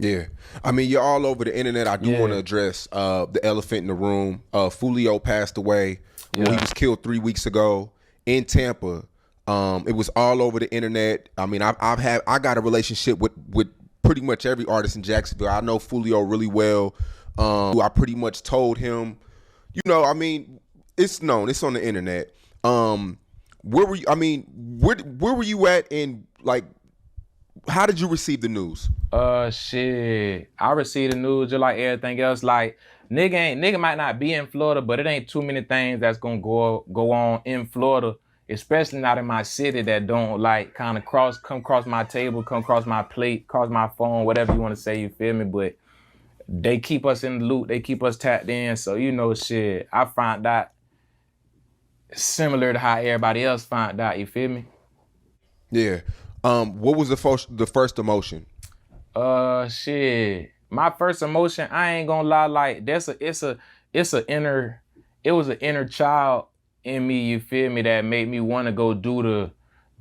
Yeah. I mean, you're all over the internet. I do want to Yeah, address the elephant in the room. Foolio passed away. Well, he yeah. was killed 3 weeks ago in Tampa. It was all over the internet. I mean, I got a relationship with pretty much every artist in Jacksonville. I know Foolio really well. I pretty much told him, I mean, it's known. It's on the internet. Where were you? I mean, where were you at? And like, how did you receive the news? Shit. I received the news just like everything else. Like, nigga might not be in Florida, but it ain't too many things that's gonna go on in Florida, especially not in my city that don't like kind of come across my table, come across my plate, cross my phone, whatever you want to say. You feel me? But they keep us in the loop. They keep us tapped in. So shit. I find out similar to how everybody else find out. You feel me? Yeah. What was the first emotion? Shit. My first emotion, I ain't gonna lie, like it's a inner, it was an inner child in me, you feel me, that made me want to go do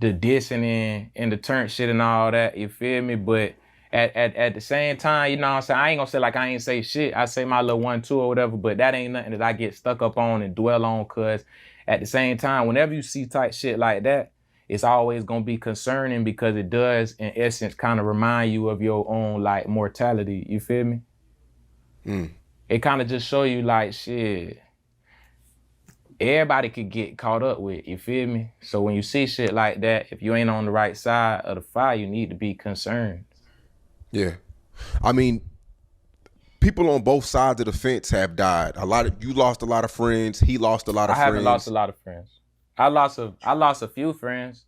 the dissing and the turn shit and all that, you feel me? But at the same time, you know what I'm saying? I ain't gonna say like I ain't say shit. I say my little 1, 2 or whatever, but that ain't nothing that I get stuck up on and dwell on, cause at the same time, whenever you see type shit like that, it's always gonna be concerning because it does, in essence, kind of remind you of your own like mortality. You feel me? Mm. It kind of just show you like shit. Everybody could get caught up with. You feel me? So when you see shit like that, if you ain't on the right side of the fire, you need to be concerned. Yeah. I mean, people on both sides of the fence have died. You lost a lot of friends. He lost a lot I of haven't lost a friends. lot of friends. I lost a few friends.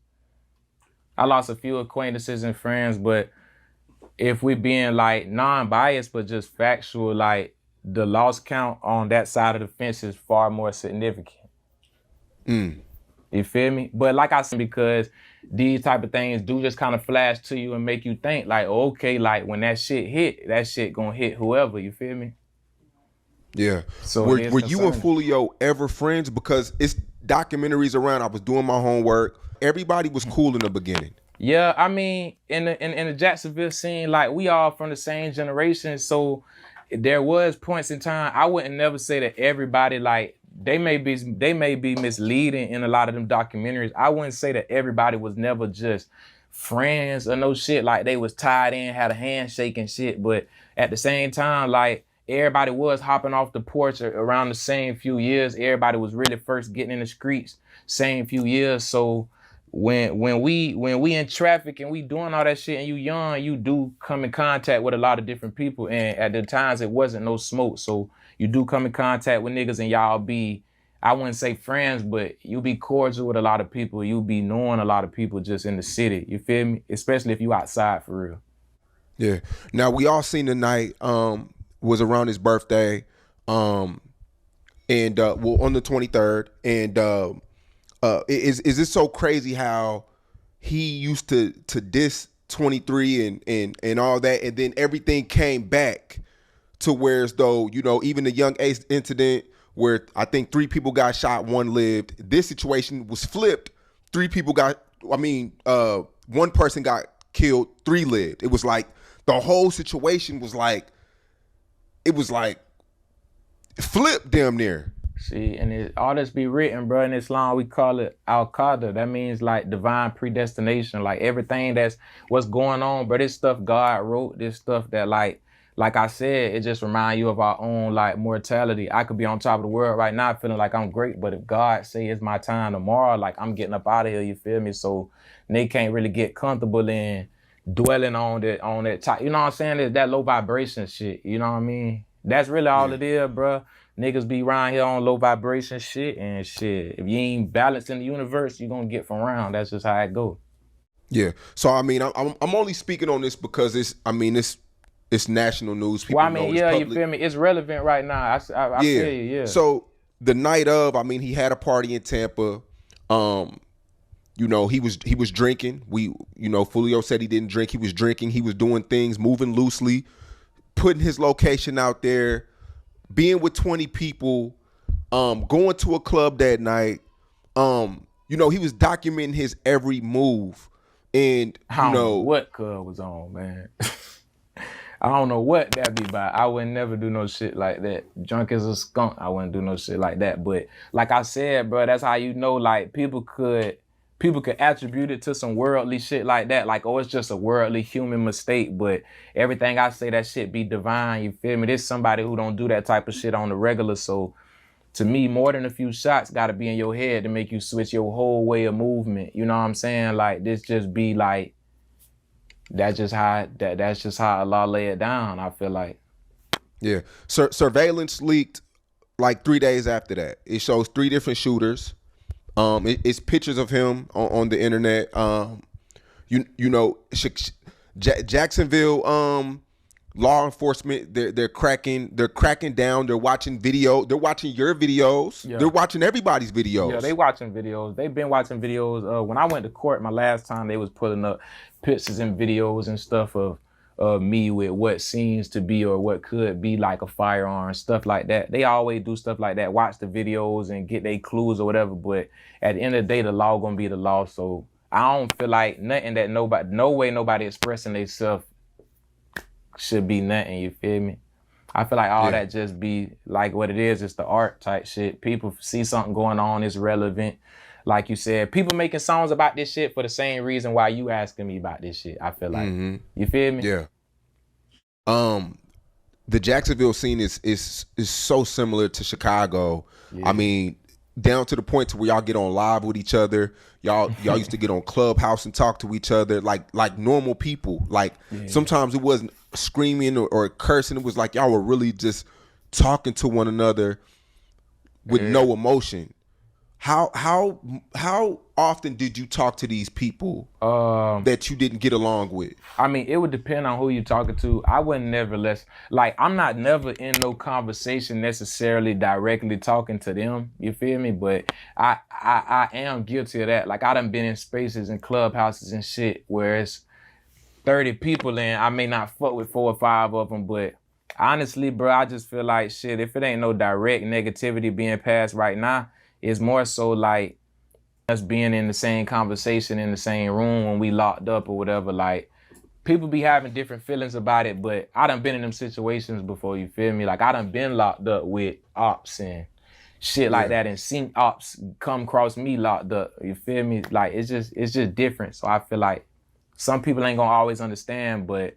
I lost a few acquaintances and friends, but if we being like non-biased but just factual, like the loss count on that side of the fence is far more significant. Mm. You feel me? But like I said, because these type of things do just kind of flash to you and make you think like, okay, like when that shit hit, that shit gonna hit whoever. You feel me? Yeah. So it is Were you and concerning. Fulio ever friends? Because it's documentaries around. I was doing my homework. Everybody was cool in the beginning. Yeah, I mean, in the Jacksonville scene, like we all from the same generation, so there was points in time. I wouldn't never say that everybody like they may be misleading in a lot of them documentaries. I wouldn't say that everybody was never just friends or no shit like they was tied in, had a handshake and shit. But at the same time, like everybody was hopping off the porch around the same few years. Everybody was really first getting in the streets same few years. So when we in traffic and we doing all that shit and you young, you do come in contact with a lot of different people. And at the times it wasn't no smoke. So you do come in contact with niggas and y'all be, I wouldn't say friends, but you be cordial with a lot of people. You be knowing a lot of people just in the city. You feel me? Especially if you outside for real. Yeah. Now we all seen the night was around his birthday, um, and well on the 23rd, and is it so crazy how he used to diss 23 and all that, and then everything came back to where as though even the Young Ace incident where I think 3 people got shot, 1 lived. This situation was flipped. 3 people got. I mean, 1 person got killed, 3 lived. It was like the whole situation was like it was like flipped damn near. See, and all this be written, bro. In Islam, we call it al-qadr. That means like divine predestination. Like everything that's what's going on, bro. This stuff God wrote. This stuff that like I said, it just remind you of our own like mortality. I could be on top of the world right now, feeling like I'm great, but if God say it's my time tomorrow, like I'm getting up out of here. You feel me? So they can't really get comfortable in dwelling on that top. You know what I'm saying? It's that low vibration shit. You know what I mean? That's really all Yeah. it is, bro. Niggas be around here on low vibration shit and shit. If you ain't balanced in the universe, you gonna get from around. That's just how it go. Yeah. So I mean, I'm only speaking on this because it's national news. Well, People I mean, know it's yeah, you public. feel me? It's relevant right now. I feel Yeah. you, yeah. So the night of, I mean, he had a party in Tampa. Um, he was drinking. Fulio said he didn't drink. He was drinking. He was doing things, moving loosely, putting his location out there, being with 20 people, going to a club that night. He was documenting his every move. And, I don't know what cuz was on, man. I don't know what that be about. I would never do no shit like that. Drunk as a skunk, I wouldn't do no shit like that. But like I said, bro, that's how you know, like, people could attribute it to some worldly shit like that. Like, oh, it's just a worldly human mistake. But everything I say, that shit be divine, you feel me? There's somebody who don't do that type of shit on the regular. So to me, more than a few shots gotta be in your head to make you switch your whole way of movement. You know what I'm saying? Like, this just be like, that's just how Allah lay it down, I feel like. Yeah. Surveillance leaked like 3 days after that. It shows 3 different shooters. It's pictures of him on the internet. You know, Jacksonville law enforcement, they're cracking down. They're watching video. They're watching your videos. Yeah. They're watching everybody's videos. Yeah, they watching videos. They've been watching videos. When I went to court my last time, they was putting up pictures and videos and stuff of me with what seems to be or what could be like a firearm, stuff like that. They always do stuff like that, watch the videos and get their clues or whatever. But at the end of the day, the law gonna be the law. So I don't feel like nothing that no way nobody expressing themselves should be nothing, you feel me? I feel like all that just be like what it is. It's the art type shit. People see something going on, it's relevant. Like you said, people making songs about this shit for the same reason why you asking me about this shit. I feel like, you feel me? Yeah. The Jacksonville scene is so similar to Chicago. Yeah. I mean, down to the point to where y'all get on live with each other. Y'all used to get on Clubhouse and talk to each other like normal people. Like sometimes it wasn't screaming or cursing. It was like y'all were really just talking to one another with no emotion. How often did you talk to these people that you didn't get along with? I mean, it would depend on who you're talking to. I wouldn't never I'm not never in no conversation necessarily directly talking to them. You feel me? But I am guilty of that. Like, I done been in spaces and clubhouses and shit where it's 30 people in. I may not fuck with 4 or 5 of them, but honestly, bro, I just feel like shit. If it ain't no direct negativity being passed right now, it's more so like us being in the same conversation in the same room when we locked up or whatever. Like, people be having different feelings about it, but I done been in them situations before, you feel me? Like, I done been locked up with ops and shit like that, and seen ops come across me locked up, you feel me? Like, it's just different. So I feel like some people ain't gonna always understand, but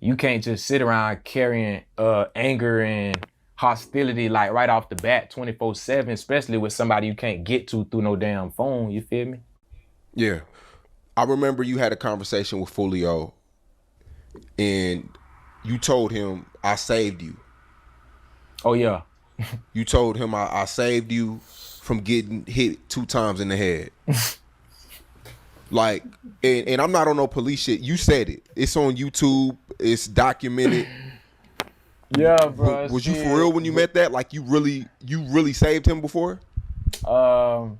you can't just sit around carrying anger and hostility like right off the bat 24/7, especially with somebody you can't get to through no damn phone, you feel me? Yeah. I remember you had a conversation with Foolio and you told him, I saved you. Oh yeah. You told him I saved you from getting hit 2 times in the head. Like, and I'm not on no police shit. You said it. It's on YouTube. It's documented. Yeah, bro. Was you for real when you met that? Like, you really saved him before? More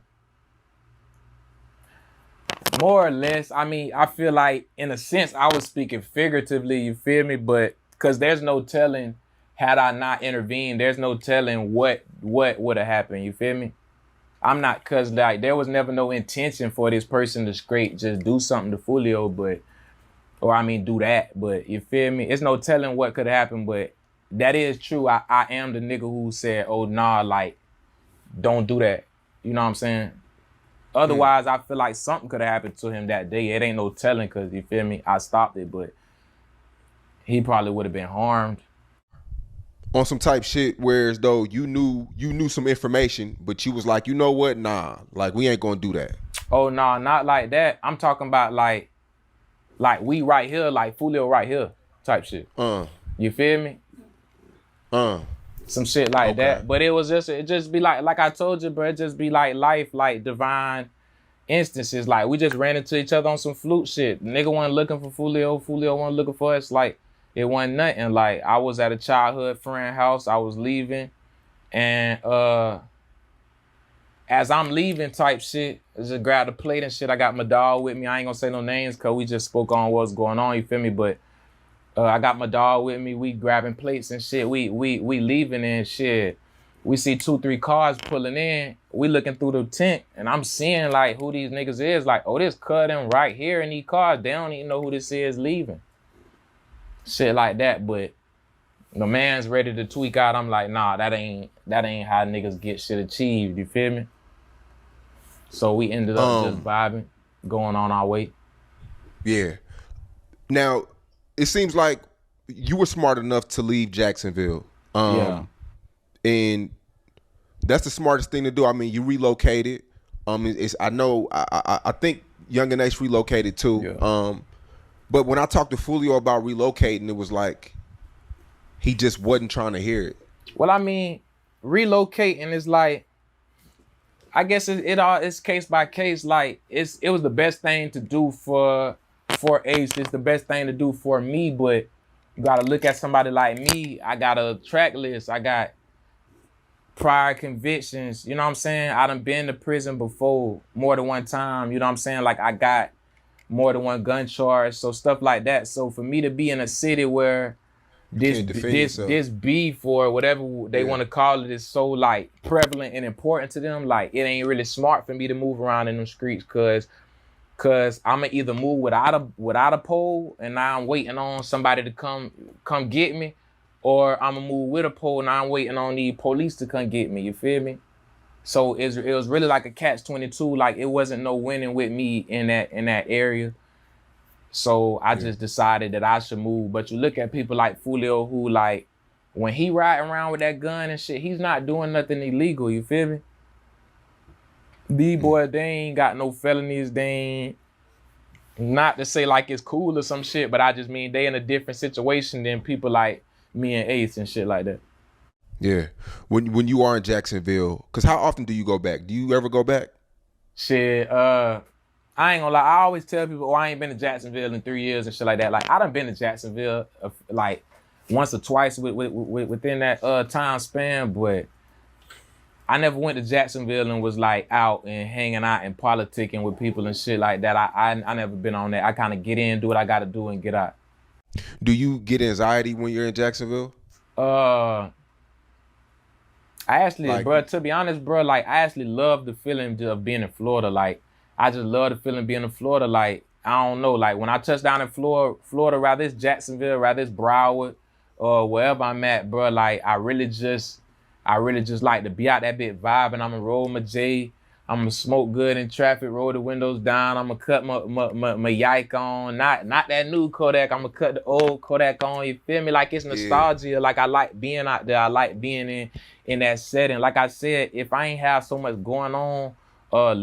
or less. I mean, I feel like in a sense I was speaking figuratively, you feel me? But because there's no telling, had I not intervened, there's no telling what would have happened, you feel me? I'm not, cause like there was never no intention for this person to straight just do something to Julio, do that. But you feel me? It's no telling what could happen, but that is true. I am the nigga who said, oh, nah, like, don't do that. You know what I'm saying? Otherwise, I feel like something could have happened to him that day. It ain't no telling, because, you feel me? I stopped it, but he probably would have been harmed. On some type shit where as though you knew some information, but you was like, you know what? Nah, like, we ain't gonna do that. Oh, nah, not like that. I'm talking about like we right here, like Foolio right here type shit. You feel me? Some shit like that. But it just be like I told you, bro, it just be like life, like divine instances. Like, we just ran into each other on some fluke shit. Nigga wasn't looking for Foolio wasn't looking for us. Like, it wasn't nothing. Like, I was at a childhood friend house, I was leaving, and as I'm leaving type shit, I just grabbed a plate and shit. I got my dog with me. I ain't gonna say no names because we just spoke on what's going on, you feel me? But I got my dog with me. We grabbing plates and shit. We leaving and shit. We see 2-3 cars pulling in. We looking through the tent, and I'm seeing like who these niggas is. Like, oh, this cut them right here in these cars. They don't even know who this is leaving. shit like that. But the man's ready to tweak out. I'm like, nah, that ain't how niggas get shit achieved. You feel me? So we ended up just vibing, going on our way. Yeah. Now, it seems like you were smart enough to leave Jacksonville. Yeah. And that's the smartest thing to do. I mean, you relocated. I think Young and Ace relocated too. Yeah. But when I talked to Foolio about relocating, it was like he just wasn't trying to hear it. Well, I mean, relocating is like, I guess it's case by case. Like it was the best thing to do for Ace. It's the best thing to do for me. But you gotta look at somebody like me. I got a track list. I got prior convictions. You know what I'm saying? I done been to prison before more than one time. You know what I'm saying? Like I got more than one gun charge. So stuff like that. So for me to be in a city where this beef or whatever they want to call it is so like prevalent and important to them, like it ain't really smart for me to move around in them streets cause I'ma either move without a pole and now I'm waiting on somebody to come get me, or I'ma move with a pole and now I'm waiting on the police to come get me. You feel me? So it was really like a catch-22. Like it wasn't no winning with me in that area. So I just decided that I should move. But you look at people like Julio, who like when he riding around with that gun and shit, he's not doing nothing illegal. You feel me? These boys, they ain't got no felonies. They ain't, not to say like it's cool or some shit, but I just mean they in a different situation than people like me and Ace and shit like that. Yeah. When you are in Jacksonville, because how often do you go back? Do you ever go back? Shit, I ain't gonna lie. I always tell people, I ain't been to Jacksonville in 3 years and shit like that. Like I done been to Jacksonville like once or twice within that time span, but I never went to Jacksonville and was like out and hanging out and politicking with people and shit like that. I never been on that. I kind of get in, do what I got to do, and get out. Do you get anxiety when you're in Jacksonville? I actually, like, bro, to be honest, bro, like I actually love the feeling of being in Florida. Like I just love the feeling of being in Florida. Like I don't know, like when I touch down in Florida, rather it's Jacksonville, rather it's Broward, or wherever I'm at, bro. Like I really just like to be out that bit vibing. I'm gonna roll my J. I'm gonna smoke good in traffic, roll the windows down. I'm gonna cut my yike on. Not that new Kodak. I'm gonna cut the old Kodak on. You feel me? Like it's nostalgia. Yeah. Like I like being out there. I like being in that setting. Like I said, if I ain't have so much going on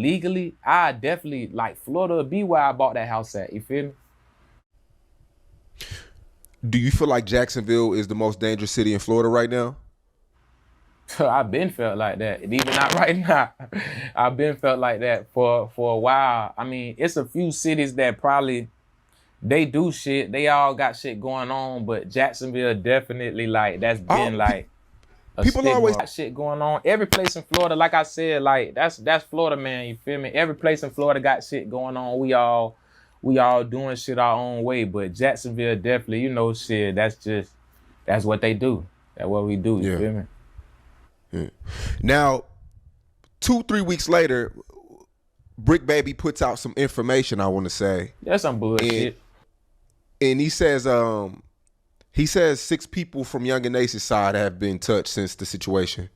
legally, I definitely like Florida would be where I bought that house at. You feel me? Do you feel like Jacksonville is the most dangerous city in Florida right now? I've been felt like that. Even not right now. I've been felt like that for a while. I mean, it's a few cities that probably they do shit. They all got shit going on, but Jacksonville definitely like that's been like a people always got shit going on. Every place in Florida, like I said, like that's Florida, man. You feel me? Every place in Florida got shit going on. We all doing shit our own way, but Jacksonville definitely, you know, shit. That's what they do. That's what we do. You feel me? Yeah. Now, 2-3 weeks later, Brick Baby puts out some information. I want to say that's some bullshit. And he says 6 people from Young and Ace's side have been touched since the situation.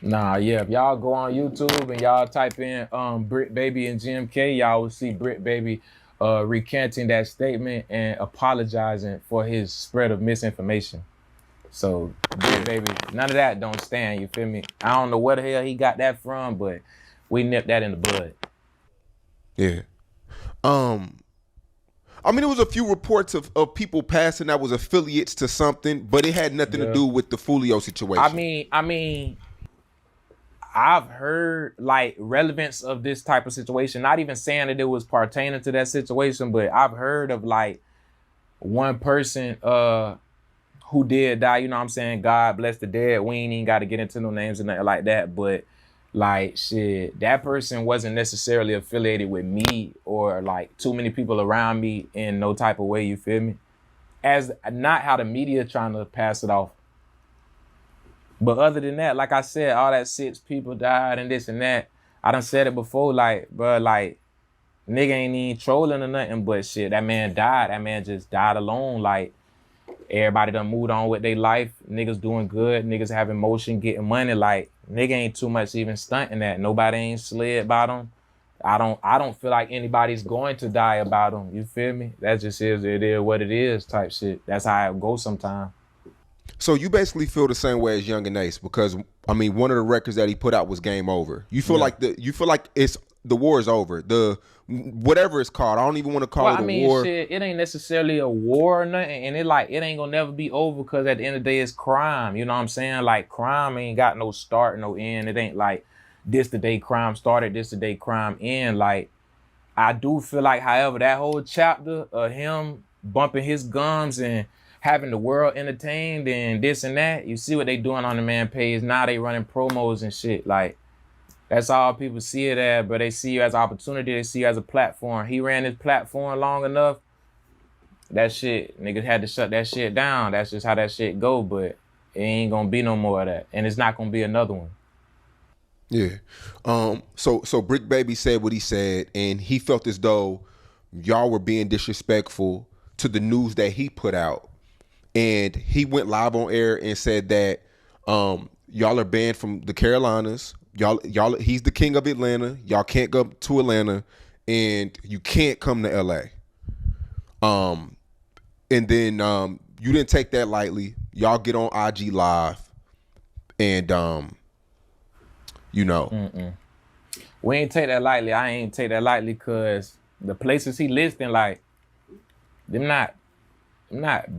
Nah, yeah. If y'all go on YouTube and y'all type in Brick Baby and GMK, y'all will see Brick Baby recanting that statement and apologizing for his spread of misinformation. So, baby, none of that don't stand, you feel me? I don't know where the hell he got that from, but we nipped that in the bud. Yeah. I mean, there was a few reports of people passing that was affiliates to something, but it had nothing to do with the Foolio situation. I mean, I've heard, like, relevance of this type of situation, not even saying that it was pertaining to that situation, but I've heard of, like, one person, who did die, you know what I'm saying? God bless the dead. We ain't even got to get into no names and nothing like that. But like shit, that person wasn't necessarily affiliated with me or like too many people around me in no type of way, you feel me? As not how the media trying to pass it off. But other than that, like I said, all that 6 people died and this and that. I done said it before, like, bro, like, nigga ain't even trolling or nothing, but shit, that man died. That man just died alone. Like, Everybody done moved on with their life. Niggas doing good. Niggas having motion, getting money. Like, nigga ain't too much even stunting that. Nobody ain't slid about them. I don't feel like anybody's going to die about them. You feel me? That just is, it is what it is type shit. That's how it goes sometimes. So you basically feel the same way as Young and Ace because I mean one of the records that he put out was Game Over. You feel like it's the war is over. The whatever it's called. I don't even want to call it a war. Shit, it ain't necessarily a war or nothing, and it ain't gonna never be over because at the end of the day it's crime. You know what I'm saying? Like crime ain't got no start, no end. It ain't like this the day crime started, this the day crime end. Like I do feel like, however, that whole chapter of him bumping his gums and having the world entertained and this and that, you see what they doing on the man page. Now they running promos and shit. Like, that's all people see it as, but they see you as an opportunity. They see you as a platform. He ran his platform long enough. That shit, niggas had to shut that shit down. That's just how that shit go, but it ain't gonna be no more of that. And it's not gonna be another one. Yeah. So Brick Baby said what he said, and he felt as though y'all were being disrespectful to the news that he put out. And he went live on air and said that y'all are banned from the Carolinas. Y'all he's the king of Atlanta. Y'all can't go to Atlanta and you can't come to LA. And then you didn't take that lightly. Y'all get on IG Live and you know. We ain't take that lightly. I ain't take that lightly because the places he listing, like, them not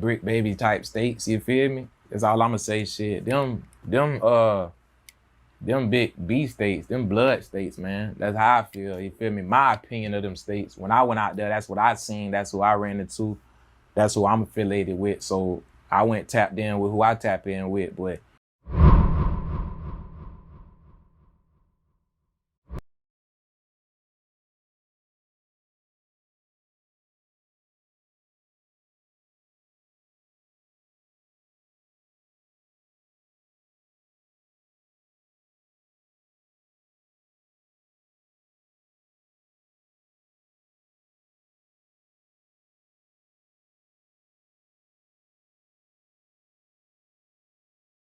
Brick Baby type states, you feel me? That's all I'ma say. Shit. Them big B states, them blood states, man. That's how I feel. You feel me? My opinion of them states. When I went out there, that's what I seen. That's who I ran into. That's who I'm affiliated with. So I went tapped in with who I tap in with. But